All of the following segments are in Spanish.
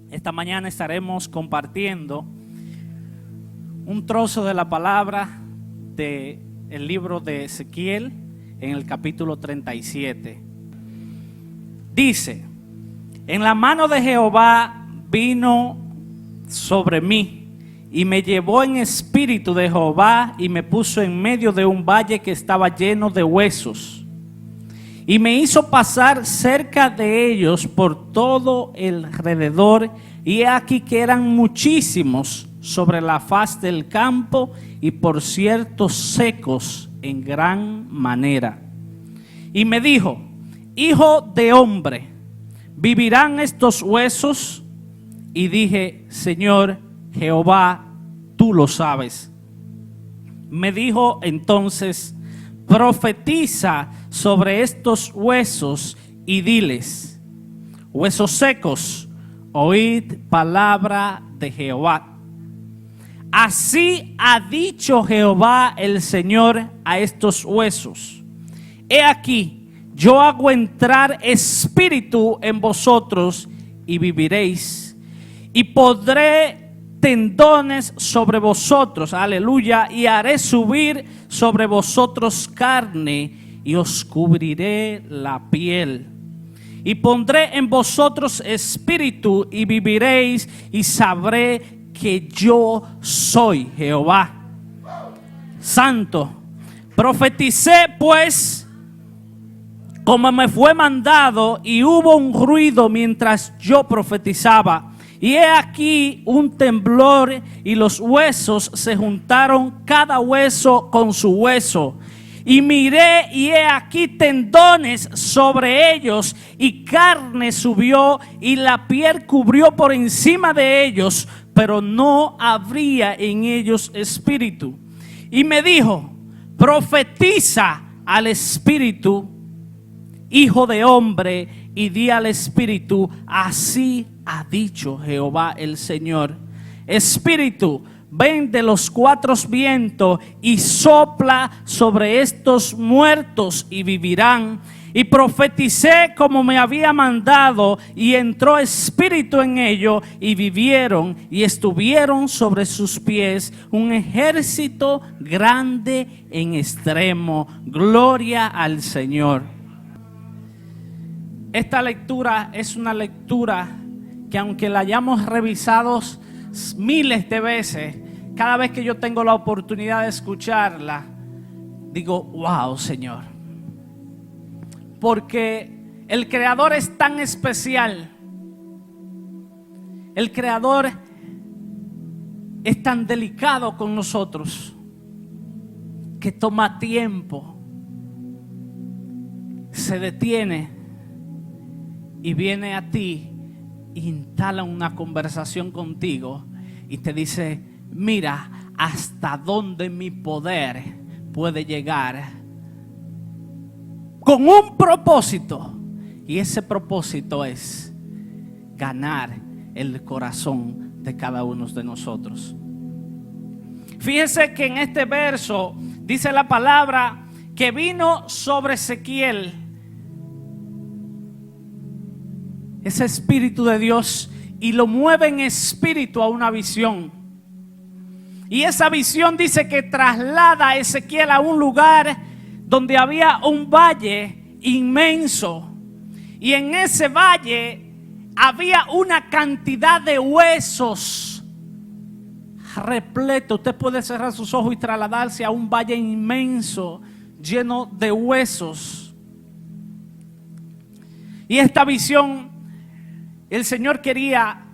Esta mañana estaremos compartiendo un trozo de la palabra del libro de Ezequiel en el capítulo 37. Dice: en la mano de Jehová vino sobre mí y me llevó en espíritu de Jehová y me puso en medio de un valle que estaba lleno de huesos. Y me hizo pasar cerca de ellos por todo el alrededor, y he aquí que eran muchísimos sobre la faz del campo, y por cierto secos en gran manera. Y me dijo: hijo de hombre, ¿vivirán estos huesos? Y dije: Señor Jehová, tú lo sabes. Me dijo entonces: profetiza sobre estos huesos y diles: huesos secos, oíd palabra de Jehová. Así ha dicho Jehová el Señor a estos huesos: he aquí, yo hago entrar espíritu en vosotros y viviréis, y pondré tendones sobre vosotros, aleluya, y haré subir sobre vosotros carne, y os cubriré la piel. Y pondré en vosotros espíritu, y viviréis, y sabré que yo soy Jehová. Santo. Profeticé pues como me fue mandado, y hubo un ruido mientras yo profetizaba. Y he aquí un temblor, y los huesos se juntaron, cada hueso con su hueso. Y miré, y he aquí tendones sobre ellos, y carne subió, y la piel cubrió por encima de ellos, pero no habría en ellos espíritu. Y me dijo: profetiza al espíritu, hijo de hombre, y di al espíritu: así ha dicho Jehová el Señor. Espíritu, ven de los cuatro vientos y sopla sobre estos muertos y vivirán. Y profeticé como me había mandado, y entró espíritu en ellos, y vivieron, y estuvieron sobre sus pies un ejército grande en extremo. Gloria al Señor. Esta lectura es una lectura que, aunque la hayamos revisado miles de veces, cada vez que yo tengo la oportunidad de escuclarla, digo: wow, Señor. Porque el Creador es tan especial. El Creador es tan delicado con nosotros, que toma tiempo, se detiene y viene a ti, instala una conversación contigo y te dice: mira hasta dónde mi poder puede llegar, con un propósito, y ese propósito es ganar el corazón de cada uno de nosotros. Fíjese que en este verso dice la palabra que vino sobre Ezequiel ese espíritu de Dios, y lo mueve en espíritu a una visión. Y esa visión dice que traslada a Ezequiel a un lugar donde había un valle inmenso, y en ese valle había una cantidad de huesos repleto. Usted puede cerrar sus ojos y trasladarse a un valle inmenso lleno de huesos. Y esta visión, el Señor quería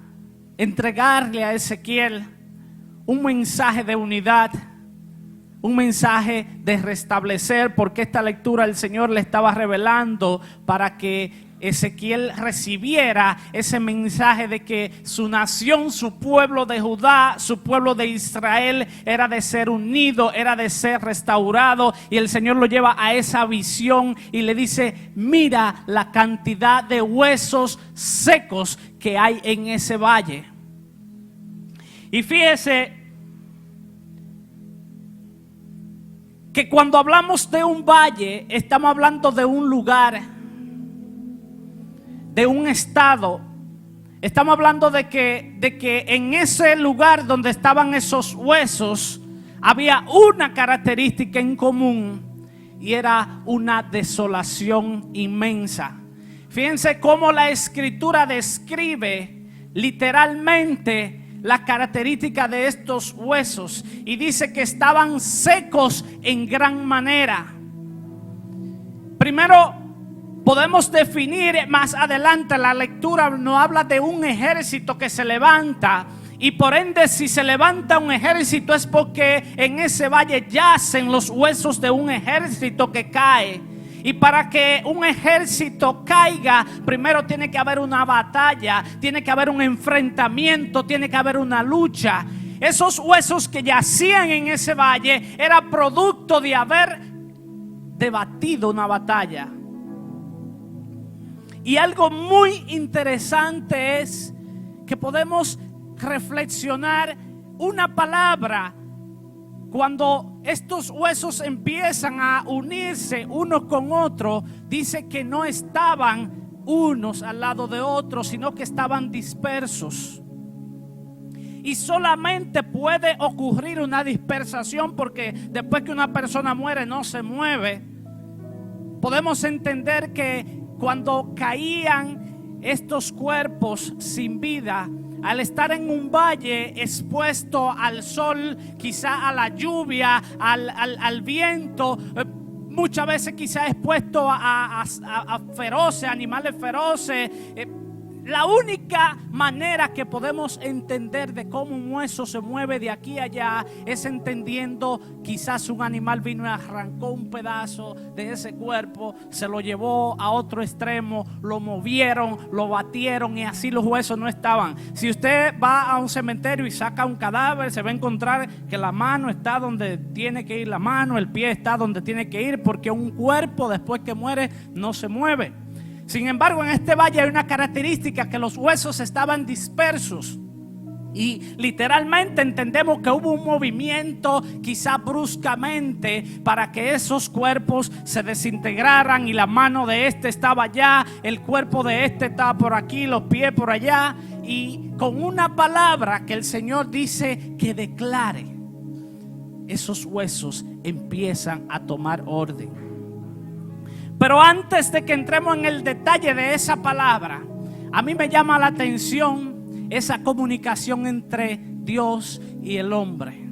entregarle a Ezequiel un mensaje de unidad, un mensaje de restablecer, porque esta lectura el Señor le estaba revelando para que Ezequiel recibiera ese mensaje de que su nación, su pueblo de Judá, su pueblo de Israel era de ser unido, era de ser restaurado. Y el Señor lo lleva a esa visión y le dice: mira la cantidad de huesos secos que hay en ese valle. Y fíjese que cuando hablamos de un valle, estamos hablando de un lugar, de un estado Estamos hablando de que en ese lugar donde estaban esos huesos había una característica en común y era una desolación inmensa. Fíjense cómo la Escritura describe literalmente la característica de estos huesos y dice que estaban secos en gran manera. Primero, podemos definir más adelante, la lectura nos habla de un ejército que se levanta. Y por ende, si se levanta un ejército es porque en ese valle yacen los huesos de un ejército que cae. Y para que un ejército caiga, primero tiene que haber una batalla, tiene que haber un enfrentamiento, tiene que haber una lucha. Esos huesos que yacían en ese valle era producto de haber debatido una batalla. Y algo muy interesante es que podemos reflexionar una palabra. Cuando estos huesos empiezan a unirse uno con otro, dice que no estaban unos al lado de otros, sino que estaban dispersos. Y solamente puede ocurrir una dispersación porque después que una persona muere no se mueve. Podemos entender que cuando caían estos cuerpos sin vida, al estar en un valle expuesto al sol, quizá a la lluvia, al viento, muchas veces quizá expuesto a feroces, animales feroces. La única manera que podemos entender de cómo un hueso se mueve de aquí a allá es entendiendo quizás un animal vino y arrancó un pedazo de ese cuerpo, se lo llevó a otro extremo, lo movieron, lo batieron y así los huesos no estaban. Si usted va a un cementerio y saca un cadáver, se va a encontrar que la mano está donde tiene que ir la mano, el pie está donde tiene que ir, porque un cuerpo después que muere no se mueve. Sin embargo, en este valle hay una característica, que los huesos estaban dispersos. Y literalmente entendemos que hubo un movimiento, quizá bruscamente, para que esos cuerpos se desintegraran. Y la mano de este estaba allá, el cuerpo de este estaba por aquí, los pies por allá. Y con una palabra que el Señor dice que declare, esos huesos empiezan a tomar orden. Pero antes de que entremos en el detalle de esa palabra, a mí me llama la atención esa comunicación entre Dios y el hombre.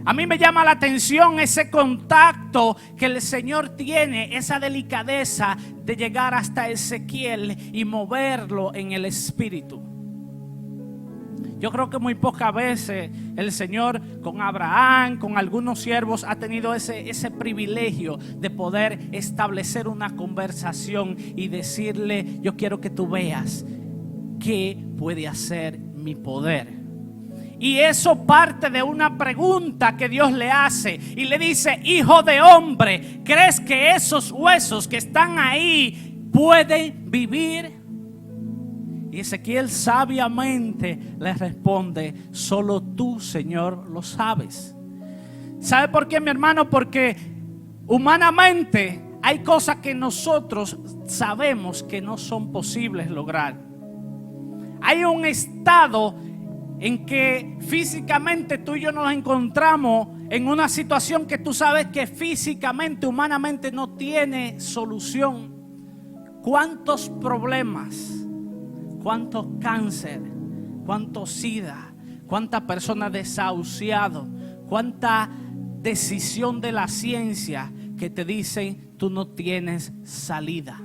A mí me llama la atención ese contacto que el Señor tiene, esa delicadeza de llegar hasta Ezequiel y moverlo en el espíritu. Yo creo que muy pocas veces el Señor con Abraham, con algunos siervos, ha tenido ese privilegio de poder establecer una conversación y decirle: yo quiero que tú veas qué puede hacer mi poder. Y eso parte de una pregunta que Dios le hace y le dice: hijo de hombre, ¿crees que esos huesos que están ahí pueden vivir? Y Ezequiel sabiamente le responde: solo tú, Señor, lo sabes. ¿Sabe por qué, mi hermano? Porque humanamente hay cosas que nosotros sabemos que no son posibles lograr. Hay un estado en que físicamente tú y yo nos encontramos en una situación que tú sabes que físicamente, humanamente no tiene solución. ¿Cuántos problemas? ¿Cuánto cáncer? ¿Cuánto sida? ¿Cuántas personas desahuciadas? ¿Cuánta decisión de la ciencia que te dicen tú no tienes salida?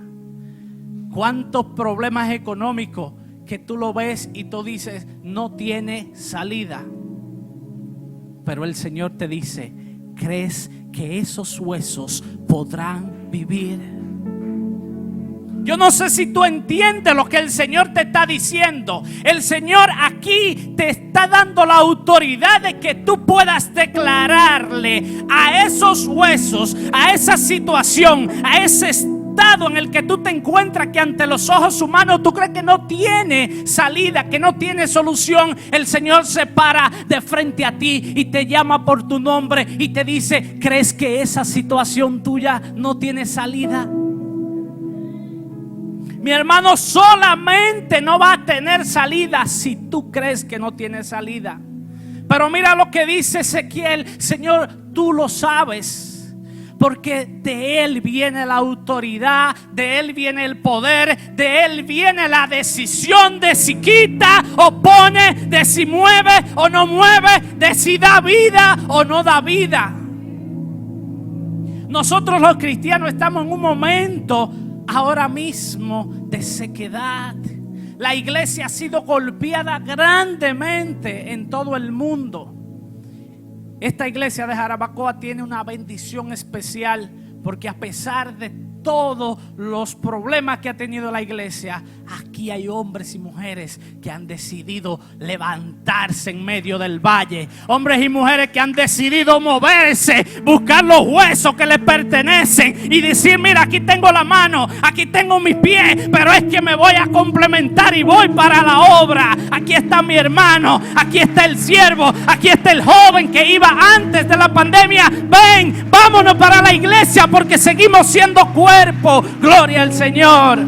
¿Cuántos problemas económicos que tú lo ves y tú dices no tiene salida? Pero el Señor te dice: ¿crees que esos huesos podrán vivir? Yo no sé si tú entiendes lo que el Señor te está diciendo. El Señor aquí te está dando la autoridad de que tú puedas declararle a esos huesos, a esa situación, a ese estado en el que tú te encuentras, que ante los ojos humanos tú crees que no tiene salida, que no tiene solución. El Señor se para de frente a ti y te llama por tu nombre y te dice: ¿crees que esa situación tuya no tiene salida? Mi hermano, solamente no va a tener salida si tú crees que no tiene salida. Pero mira lo que dice Ezequiel: Señor, tú lo sabes. Porque de Él viene la autoridad, de Él viene el poder, de Él viene la decisión de si quita o pone, de si mueve o no mueve, de si da vida o no da vida. Nosotros los cristianos estamos en un momento ahora mismo de sequedad. La iglesia ha sido golpeada grandemente en todo el mundo. Esta iglesia de Jarabacoa tiene una bendición especial, porque a pesar de todos los problemas que ha tenido la iglesia, aquí hay hombres y mujeres que han decidido levantarse en medio del valle. Hombres y mujeres que han decidido moverse, buscar los huesos que les pertenecen y decir: mira, aquí tengo la mano, aquí tengo mis pies, pero es que me voy a complementar y voy para la obra. Aquí está mi hermano, aquí está el siervo, aquí está el joven que iba antes de la pandemia. Ven, vámonos para la iglesia, porque seguimos siendo cuerpo. Gloria al Señor.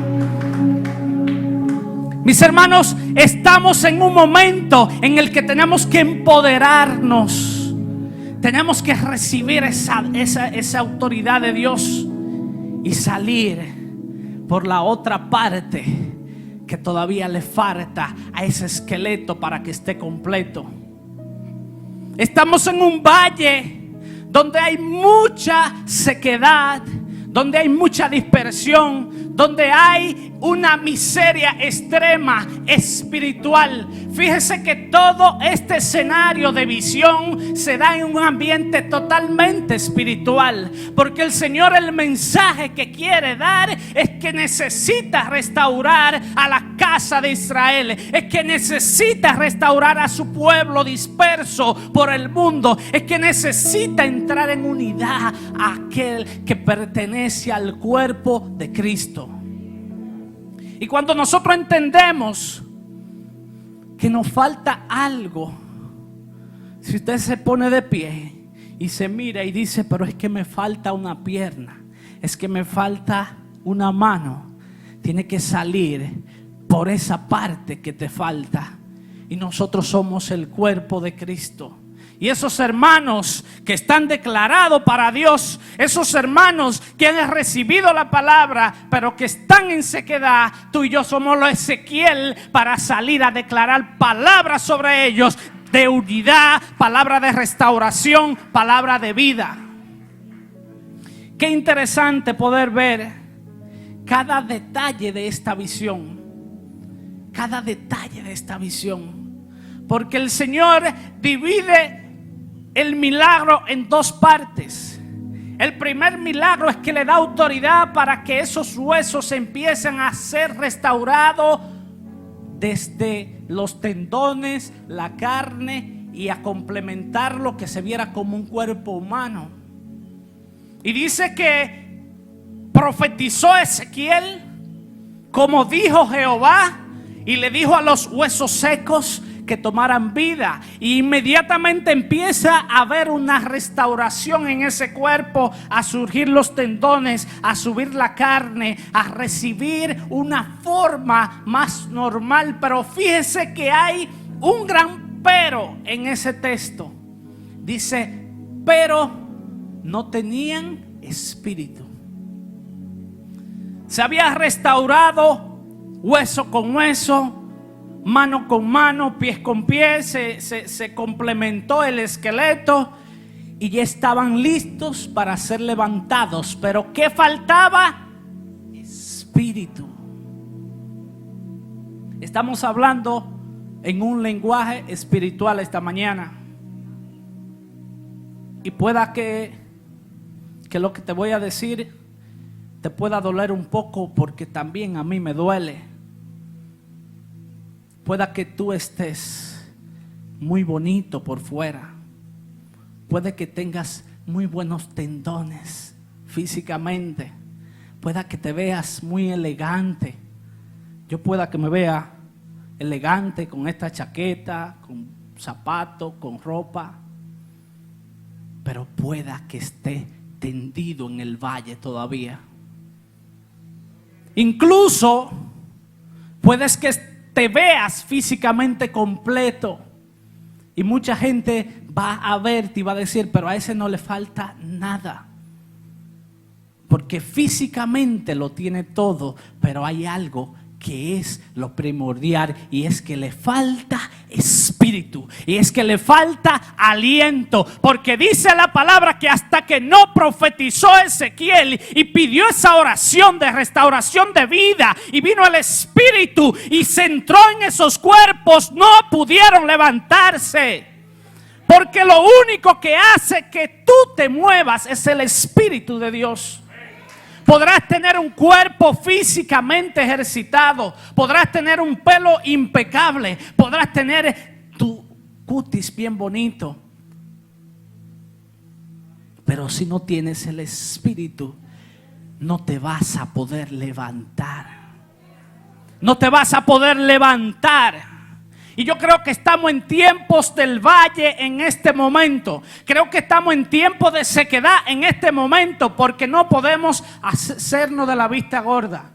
Mis hermanos, estamos en un momento en el que tenemos que empoderarnos. Tenemos que recibir esa autoridad de Dios y salir por la otra parte que todavía le falta a ese esqueleto para que esté completo. Estamos en un valle donde hay mucha sequedad, donde hay mucha dispersión, donde hay una miseria extrema espiritual. Fíjese que todo este escenario de visión se da en un ambiente totalmente espiritual, porque el Señor, el mensaje que quiere dar es que necesita restaurar a la casa de Israel, es que necesita restaurar a su pueblo disperso por el mundo, es que necesita entrar en unidad a aquel que pertenece al cuerpo de Cristo. Y cuando nosotros entendemos que nos falta algo, si usted se pone de pie y se mira y dice: pero es que me falta una pierna, es que me falta una mano, tiene que salir por esa parte que te falta. Y nosotros somos el cuerpo de Cristo. Y esos hermanos que están declarados para Dios, esos hermanos que han recibido la palabra, pero que están en sequedad, tú y yo somos los Ezequiel para salir a declarar palabras sobre ellos de unidad, palabra de restauración, palabra de vida. Qué interesante poder ver cada detalle de esta visión. Cada detalle de esta visión. Porque el Señor divide el milagro en dos partes. El primer milagro es que le da autoridad para que esos huesos empiecen a ser restaurados desde los tendones, la carne, y a complementarlo, que se viera como un cuerpo humano. Y dice que profetizó Ezequiel como dijo Jehová, y le dijo a los huesos secos que tomaran vida, y inmediatamente empieza a haber una restauración en ese cuerpo, a surgir los tendones, a subir la carne, a recibir una forma más normal. Pero fíjese que hay un gran pero en ese texto. Dice: pero no tenían espíritu. Se había restaurado hueso con hueso, mano con mano, pies con pies, se complementó el esqueleto y ya estaban listos para ser levantados. Pero ¿qué faltaba? Espíritu. Estamos hablando en un lenguaje espiritual esta mañana, y pueda que lo que te voy a decir te pueda doler un poco, porque también a mí me duele. Pueda que tú estés muy bonito por fuera, puede que tengas muy buenos tendones físicamente, pueda que te veas muy elegante. Yo pueda que me vea elegante con esta chaqueta, con zapatos, con ropa, pero pueda que esté tendido en el valle todavía. Incluso puedes que te veas físicamente completo y mucha gente va a verte y va a decir, pero a ese no le falta nada. Porque físicamente lo tiene todo, pero hay algo que es lo primordial, y es que le falta espíritu, y es que le falta aliento, porque dice la palabra que hasta que no profetizó Ezequiel y pidió esa oración de restauración de vida, y vino el espíritu y se entró en esos cuerpos, no pudieron levantarse, porque lo único que hace que tú te muevas es el Espíritu de Dios. Podrás tener un cuerpo físicamente ejercitado, podrás tener un pelo impecable, podrás tener tu cutis bien bonito, pero si no tienes el Espíritu, no te vas a poder levantar. No te vas a poder levantar. Y yo creo que estamos en tiempos del valle en este momento. Creo que estamos en tiempos de sequedad en este momento, porque no podemos hacernos de la vista gorda.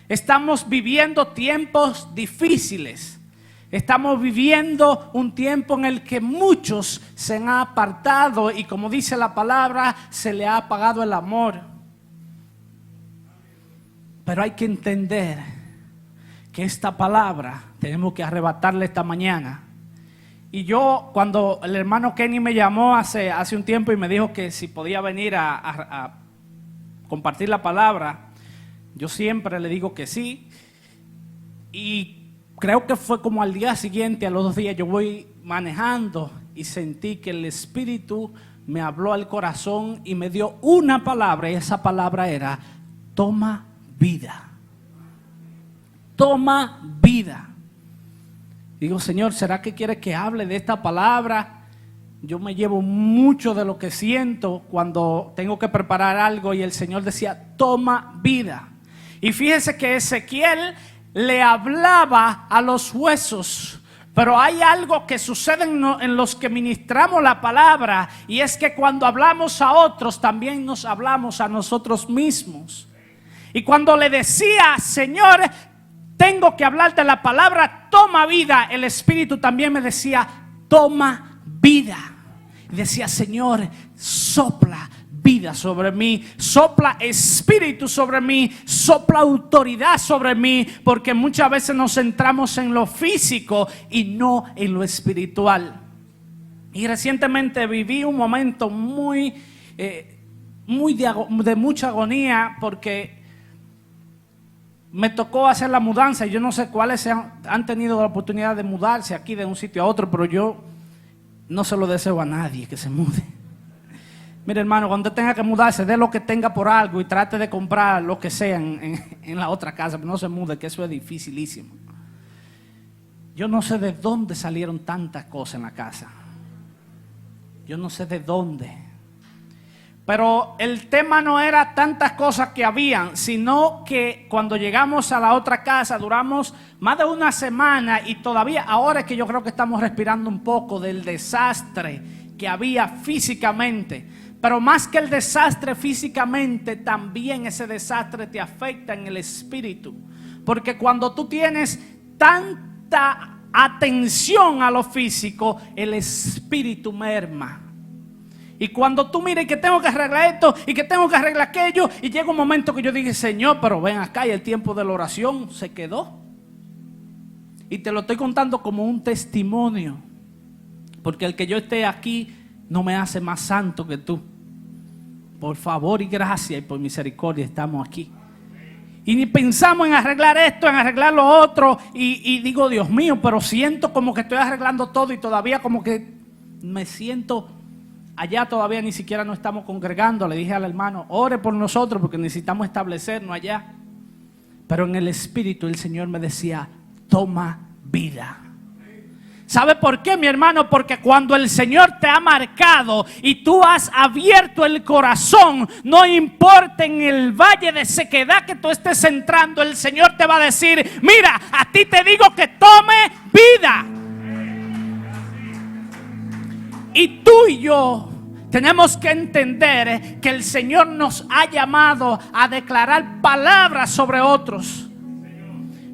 Estamos viviendo tiempos difíciles. Estamos viviendo un tiempo en el que muchos se han apartado y, como dice la palabra, se le ha apagado el amor. Pero hay que entender que esta palabra tenemos que arrebatarle esta mañana. Y yo, cuando el hermano Kenny me llamó hace un tiempo y me dijo que si podía venir a compartir la palabra, yo siempre le digo que sí. Y creo que fue como al día siguiente, a los 2 días, yo voy manejando y sentí que el Espíritu me habló al corazón y me dio una palabra, y esa palabra era: toma vida. Toma vida. Digo, Señor, ¿será que quiere que hable de esta palabra? Yo me llevo mucho de lo que siento cuando tengo que preparar algo, y el Señor decía, toma vida. Y fíjese que Ezequiel le hablaba a los huesos. Pero hay algo que sucede en los que ministramos la palabra, y es que cuando hablamos a otros, también nos hablamos a nosotros mismos. Y cuando le decía, Señor, tengo que hablar de la palabra, toma vida, el Espíritu también me decía, toma vida. Y decía, Señor, sopla vida sobre mí, sopla espíritu sobre mí, sopla autoridad sobre mí, porque muchas veces nos centramos en lo físico y no en lo espiritual. Y recientemente viví un momento muy de mucha agonía, porque me tocó hacer la mudanza, y yo no sé cuáles han tenido la oportunidad de mudarse aquí de un sitio a otro, pero yo no se lo deseo a nadie que se mude. Mire, hermano, cuando tenga que mudarse, dé lo que tenga por algo y trate de comprar lo que sea en la otra casa, pero no se mude, que eso es dificilísimo. Yo no sé de dónde salieron tantas cosas en la casa. Yo no sé de dónde. Pero el tema no era tantas cosas que habían, sino que cuando llegamos a la otra casa duramos más de una semana, y todavía ahora es que yo creo que estamos respirando un poco del desastre que había físicamente. Pero más que el desastre físicamente, también ese desastre te afecta en el espíritu. Porque cuando tú tienes tanta atención a lo físico, el espíritu merma. Y cuando tú mires que tengo que arreglar esto y que tengo que arreglar aquello, y llega un momento que yo dije, Señor, pero ven acá, y el tiempo de la oración se quedó. Y te lo estoy contando como un testimonio, porque el que yo esté aquí no me hace más santo que tú. Por favor y gracia y por misericordia estamos aquí. Y ni pensamos en arreglar esto, en arreglar lo otro, y digo, Dios mío, pero siento como que estoy arreglando todo, y todavía como que me siento... Allá todavía ni siquiera nos estamos congregando. Le dije al hermano, ore por nosotros porque necesitamos establecernos allá. Pero en el Espíritu el Señor me decía, toma vida. ¿Sabe por qué, mi hermano? Porque cuando el Señor te ha marcado y tú has abierto el corazón, no importa en el valle de sequedad que tú estés entrando, el Señor te va a decir, mira, a ti te digo que tome vida. Y tú y yo Tenemos que entender que el Señor nos ha llamado a declarar palabras sobre otros.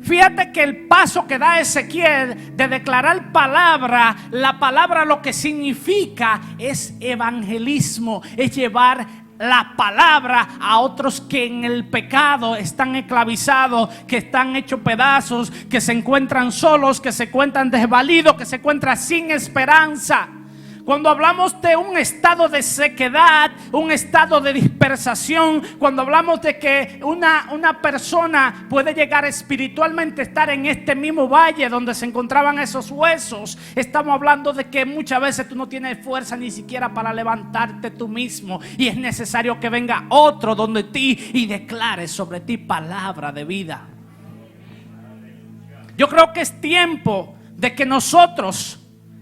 Fíjate que el paso que da Ezequiel de declarar palabra, la palabra lo que significa es evangelismo, es llevar la palabra a otros que en el pecado están esclavizados, que están hechos pedazos, que se encuentran solos, que se encuentran desvalidos, que se encuentran sin esperanza. Cuando hablamos de un estado de sequedad, un estado de dispersación, cuando hablamos de que una persona puede llegar espiritualmente a estar en este mismo valle donde se encontraban esos huesos, estamos hablando de que muchas veces tú no tienes fuerza ni siquiera para levantarte tú mismo, y es necesario que venga otro donde ti y declare sobre ti palabra de vida. Yo creo que es tiempo de que nosotros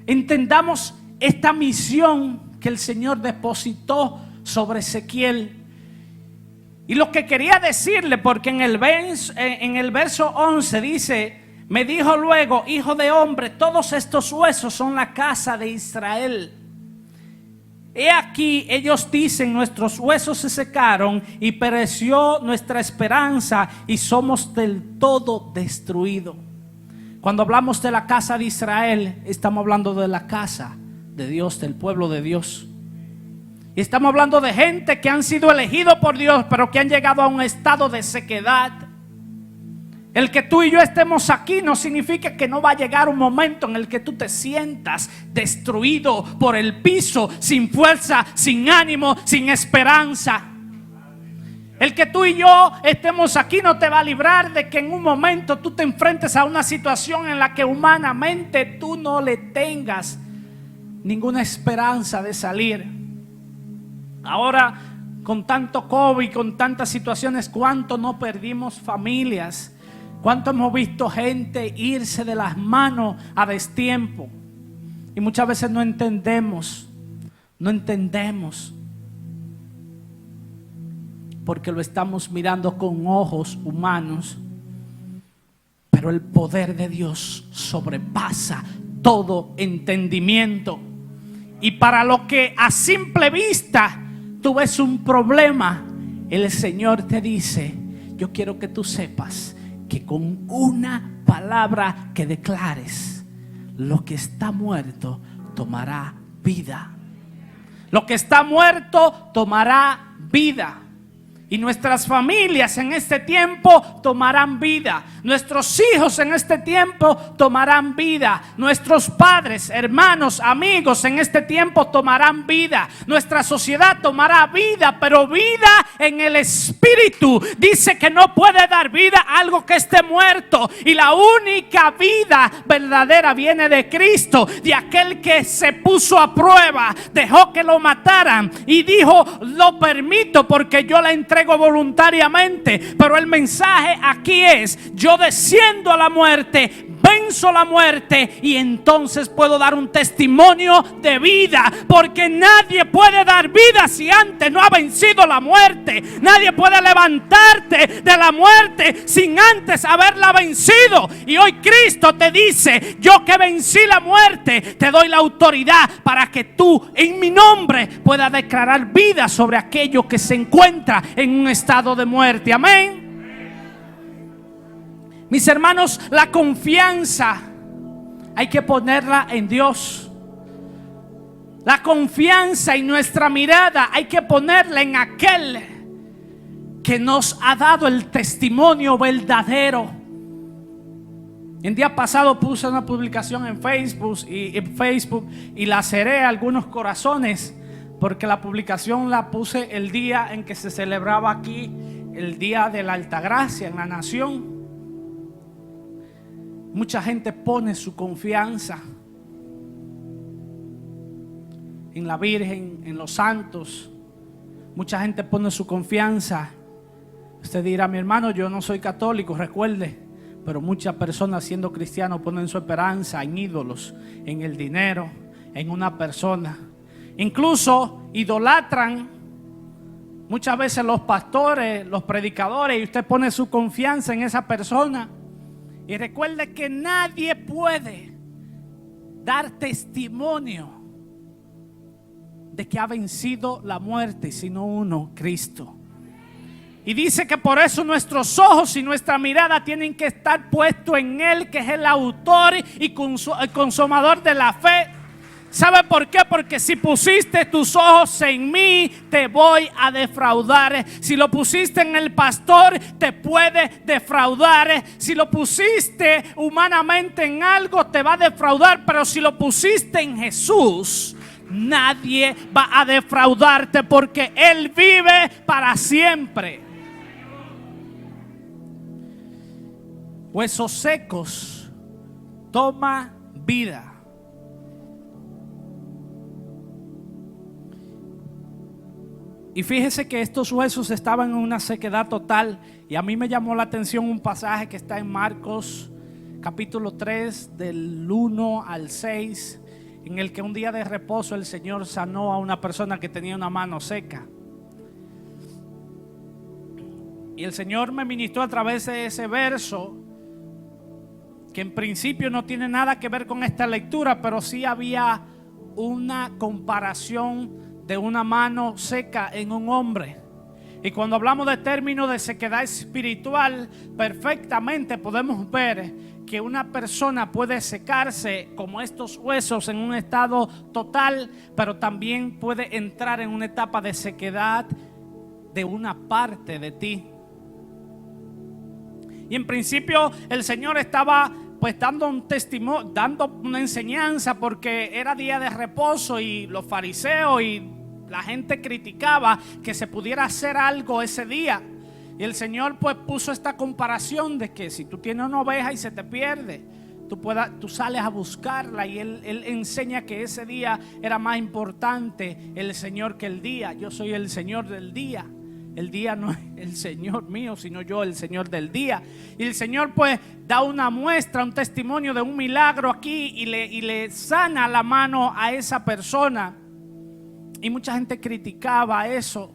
entendamos esta misión que el Señor depositó sobre Ezequiel. Y lo que quería decirle, porque en el verso 11 dice: me dijo luego, hijo de hombre, todos estos huesos son la casa de Israel. He aquí, ellos dicen, nuestros huesos se secaron y pereció nuestra esperanza y somos del todo destruidos. Cuando hablamos de la casa de Israel, estamos hablando de la casa de Dios, del pueblo de Dios. Y estamos hablando de gente que han sido elegidos por Dios, pero que han llegado a un estado de sequedad. El que tú y yo estemos aquí no significa que no va a llegar un momento en el que tú te sientas destruido por el piso, sin fuerza, sin ánimo, sin esperanza. El que tú y yo estemos aquí no te va a librar de que en un momento tú te enfrentes a una situación en la que humanamente tú no le tengas ninguna esperanza de salir. Ahora, con tanto COVID, con tantas situaciones, ¿cuánto no perdimos familias? ¿Cuánto hemos visto gente irse de las manos a destiempo? Y muchas veces no entendemos, porque lo estamos mirando con ojos humanos. Pero el poder de Dios sobrepasa todo entendimiento. Y para lo que a simple vista tú ves un problema, el Señor te dice: yo quiero que tú sepas que con una palabra que declares, lo que está muerto tomará vida. Lo que está muerto tomará vida. Y nuestras familias en este tiempo tomarán vida. Nuestros hijos en este tiempo tomarán vida. Nuestros padres, hermanos, amigos en este tiempo tomarán vida. Nuestra sociedad tomará vida, pero vida en el Espíritu. Dice que no puede dar vida a algo que esté muerto. Y la única vida verdadera viene de Cristo, de aquel que se puso a prueba, dejó que lo mataran y dijo: lo permito porque yo la entrego voluntariamente. Pero el mensaje aquí es: yo desciendo a la muerte, venzo la muerte, y entonces puedo dar un testimonio de vida, porque nadie puede dar vida si antes no ha vencido la muerte. Nadie puede levantarte de la muerte sin antes haberla vencido. Y hoy Cristo te dice: yo que vencí la muerte, te doy la autoridad para que tú en mi nombre puedas declarar vida sobre aquello que se encuentra en un estado de muerte. Amén. Mis hermanos, la confianza hay que ponerla en Dios. La confianza y nuestra mirada hay que ponerla en aquel que nos ha dado el testimonio verdadero. El día pasado puse una publicación en Facebook y laceré algunos corazones, porque la publicación la puse el día en que se celebraba aquí el Día de la Altagracia en la nación. Mucha gente pone su confianza en la Virgen, en los santos. Mucha gente pone su confianza. Usted dirá: mi hermano, yo no soy católico, recuerde. Pero muchas personas, siendo cristianos, ponen su esperanza en ídolos, en el dinero, en una persona. Incluso idolatran muchas veces los pastores, los predicadores, y usted pone su confianza en esa persona. Y recuerde que nadie puede dar testimonio de que ha vencido la muerte, sino uno, Cristo. Y dice que por eso nuestros ojos y nuestra mirada tienen que estar puestos en Él, que es el autor y consumador de la fe. ¿Sabe por qué? Porque si pusiste tus ojos en mí, te voy a defraudar. Si lo pusiste en el pastor, te puede defraudar. Si lo pusiste humanamente en algo, te va a defraudar. Pero si lo pusiste en Jesús, nadie va a defraudarte, porque Él vive para siempre. Huesos secos, toma vida. Y fíjese que estos huesos estaban en una sequedad total. Y a mí me llamó la atención un pasaje que está en Marcos capítulo 3 del 1 al 6, en el que un día de reposo el Señor sanó a una persona que tenía una mano seca. Y el Señor me ministró a través de ese verso, que en principio no tiene nada que ver con esta lectura, pero sí había una comparación de una mano seca en un hombre. Y cuando hablamos de términos de sequedad espiritual, perfectamente podemos ver que una persona puede secarse como estos huesos en un estado total, pero también puede entrar en una etapa de sequedad de una parte de ti. Y en principio el Señor estaba pues dando un testimonio, dando una enseñanza, porque era día de reposo y los fariseos y la gente criticaba que se pudiera hacer algo ese día. Y el Señor pues puso esta comparación de que si tú tienes una oveja y se te pierde, tú sales a buscarla, y él enseña que ese día era más importante el Señor que el día. Yo soy el Señor del día. El día no es el Señor mío, sino yo el Señor del día. Y el Señor pues da una muestra, un testimonio de un milagro aquí, y le sana la mano a esa persona. Y mucha gente criticaba eso,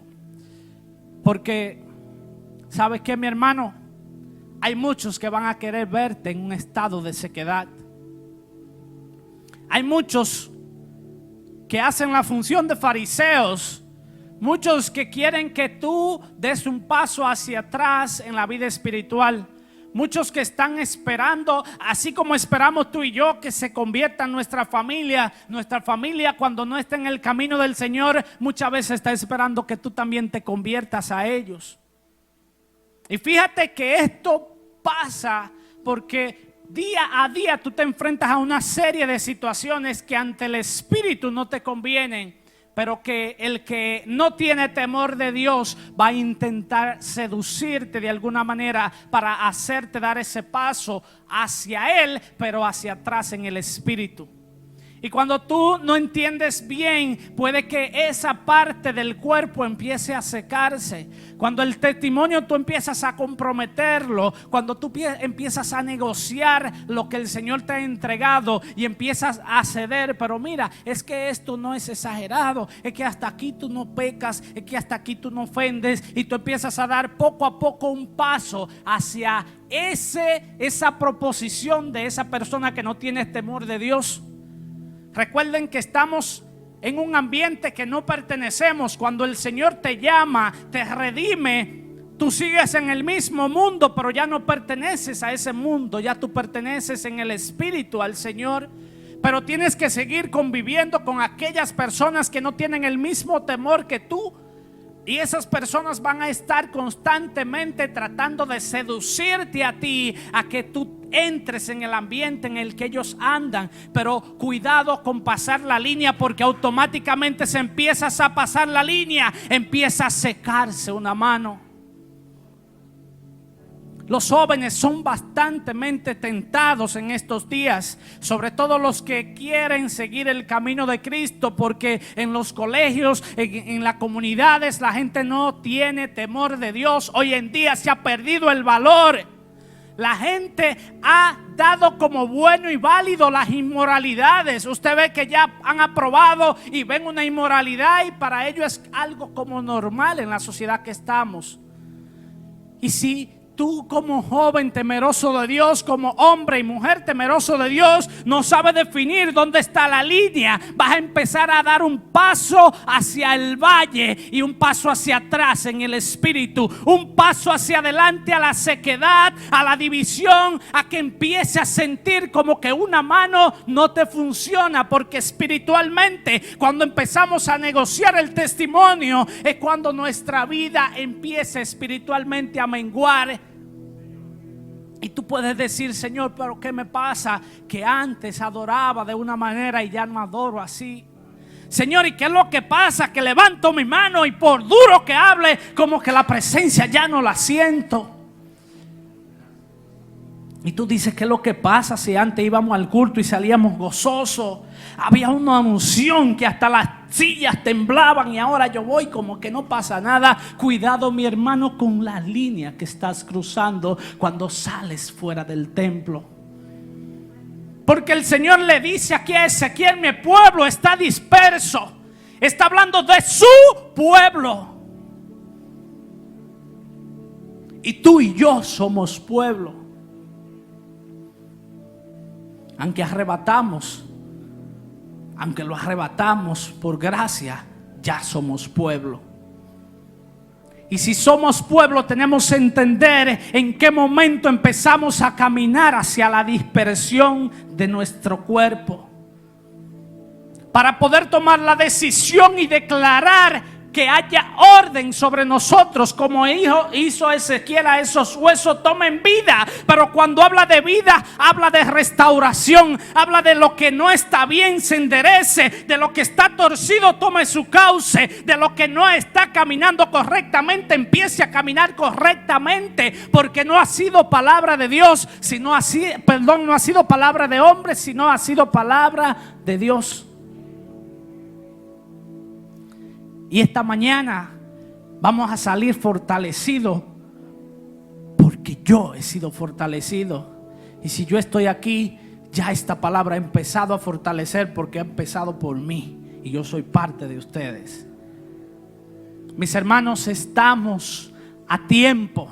porque ¿sabes qué, mi hermano? Hay muchos que van a querer verte en un estado de sequedad. Hay muchos que hacen la función de fariseos. Muchos que quieren que tú des un paso hacia atrás en la vida espiritual. Muchos que están esperando, así como esperamos tú y yo, que se convierta en nuestra familia. Nuestra familia, cuando no está en el camino del Señor, muchas veces está esperando que tú también te conviertas a ellos. Y fíjate que esto pasa porque día a día tú te enfrentas a una serie de situaciones que ante el Espíritu no te convienen, pero que el que no tiene temor de Dios va a intentar seducirte de alguna manera para hacerte dar ese paso hacia Él, pero hacia atrás en el Espíritu. Y cuando tú no entiendes bien, puede que esa parte del cuerpo empiece a secarse. Cuando el testimonio tú empiezas a comprometerlo, cuando tú empiezas a negociar lo que el Señor te ha entregado y empiezas a ceder, pero mira, es que esto no es exagerado, es que hasta aquí tú no pecas, es que hasta aquí tú no ofendes, y tú empiezas a dar poco a poco un paso hacia esa proposición de esa persona que no tiene temor de Dios. Recuerden que estamos en un ambiente que no pertenecemos. Cuando el Señor te llama, te redime, tú sigues en el mismo mundo, pero ya no perteneces a ese mundo. Ya tú perteneces en el Espíritu al Señor. Pero tienes que seguir conviviendo con aquellas personas que no tienen el mismo temor que tú. Y esas personas van a estar constantemente tratando de seducirte a ti, a que tú entres en el ambiente en el que ellos andan. Pero cuidado con pasar la línea, porque automáticamente se empiezas a pasar la línea, empieza a secarse una mano. Los jóvenes son bastante tentados en estos días, sobre todo los que quieren seguir el camino de Cristo, porque en los colegios, en las comunidades, la gente no tiene temor de Dios. Hoy en día se ha perdido el valor. La gente ha dado como bueno y válido las inmoralidades. Usted ve que ya han aprobado y ven una inmoralidad, y para ellos es algo como normal en la sociedad que estamos. Y si Tú como joven temeroso de Dios, como hombre y mujer temeroso de Dios, no sabes definir dónde está la línea. Vas a empezar a dar un paso hacia el valle y un paso hacia atrás en el espíritu. Un paso hacia adelante a la sequedad, a la división, a que empieces a sentir como que una mano no te funciona. Porque espiritualmente, cuando empezamos a negociar el testimonio, es cuando nuestra vida empieza espiritualmente a menguar. Y tú puedes decir: Señor, pero ¿qué me pasa? Que antes adoraba de una manera y ya no adoro así. Señor, ¿y qué es lo que pasa? Que levanto mi mano y por duro que hable, como que la presencia ya no la siento. Y tú dices: ¿qué es lo que pasa? Si antes íbamos al culto y salíamos gozosos, había una unción que hasta las sillas temblaban, y ahora yo voy como que no pasa nada. Cuidado, mi hermano, con la línea que estás cruzando cuando sales fuera del templo. Porque el Señor le dice aquí a Ezequiel: mi pueblo está disperso. Está hablando de su pueblo. Y tú y yo somos pueblo. Aunque lo arrebatamos por gracia, ya somos pueblo. Y si somos pueblo, tenemos que entender en qué momento empezamos a caminar hacia la dispersión de nuestro cuerpo, para poder tomar la decisión y declarar que haya orden sobre nosotros, como hizo Ezequiel a esos huesos: tomen vida. Pero cuando habla de vida, habla de restauración, habla de lo que no está bien se enderece, de lo que está torcido tome su cauce, de lo que no está caminando correctamente empiece a caminar correctamente, porque no ha sido palabra de Dios, no ha sido palabra de hombre, sino ha sido palabra de Dios. Y esta mañana vamos a salir fortalecidos, porque yo he sido fortalecido. Y si yo estoy aquí, ya esta palabra ha empezado a fortalecer, porque ha empezado por mí y yo soy parte de ustedes. Mis hermanos, estamos a tiempo.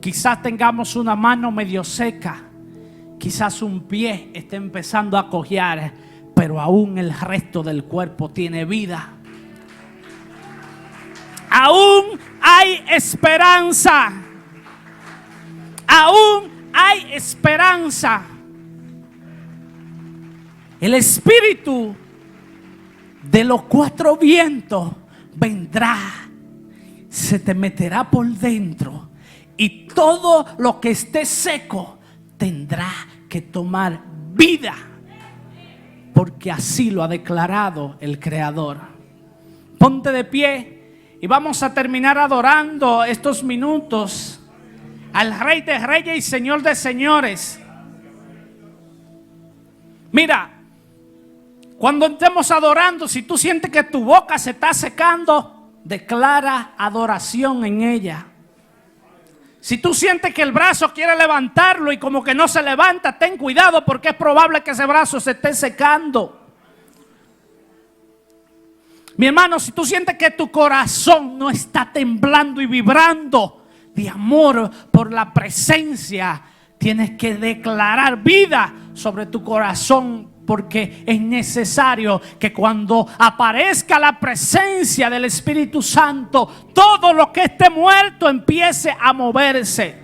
Quizás tengamos una mano medio seca, quizás un pie esté empezando a cojear, pero aún el resto del cuerpo tiene vida. Aún hay esperanza. Aún hay esperanza. El Espíritu de los cuatro vientos vendrá, se te meterá por dentro, y todo lo que esté seco tendrá que tomar vida, porque así lo ha declarado el Creador. Ponte de pie. Y vamos a terminar adorando estos minutos al Rey de Reyes y Señor de Señores. Mira, cuando estemos adorando, si tú sientes que tu boca se está secando, declara adoración en ella. Si tú sientes que el brazo quiere levantarlo y como que no se levanta, ten cuidado, porque es probable que ese brazo se esté secando. Mi hermano, si tú sientes que tu corazón no está temblando y vibrando de amor por la presencia, tienes que declarar vida sobre tu corazón, porque es necesario que cuando aparezca la presencia del Espíritu Santo, todo lo que esté muerto empiece a moverse.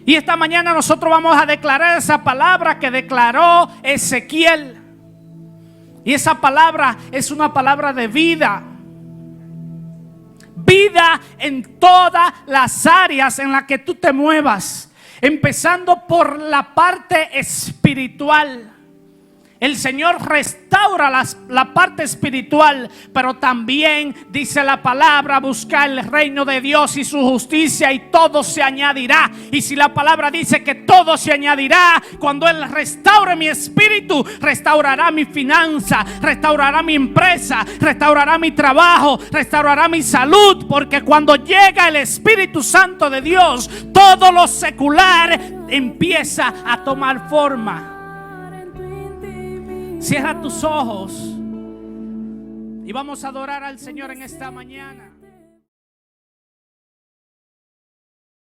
Y esta mañana nosotros vamos a declarar esa palabra que declaró Ezequiel. Y esa palabra es una palabra de vida. Vida en todas las áreas en las que tú te muevas. Empezando por la parte espiritual. El Señor restaura la parte espiritual, pero también dice la palabra: buscar el reino de Dios y su justicia y todo se añadirá. Y si la palabra dice que todo se añadirá, cuando Él restaure mi espíritu, restaurará mi finanza, restaurará mi empresa, restaurará mi trabajo, restaurará mi salud, porque cuando llega el Espíritu Santo de Dios, todo lo secular empieza a tomar forma. Cierra tus ojos y vamos a adorar al Señor en esta mañana.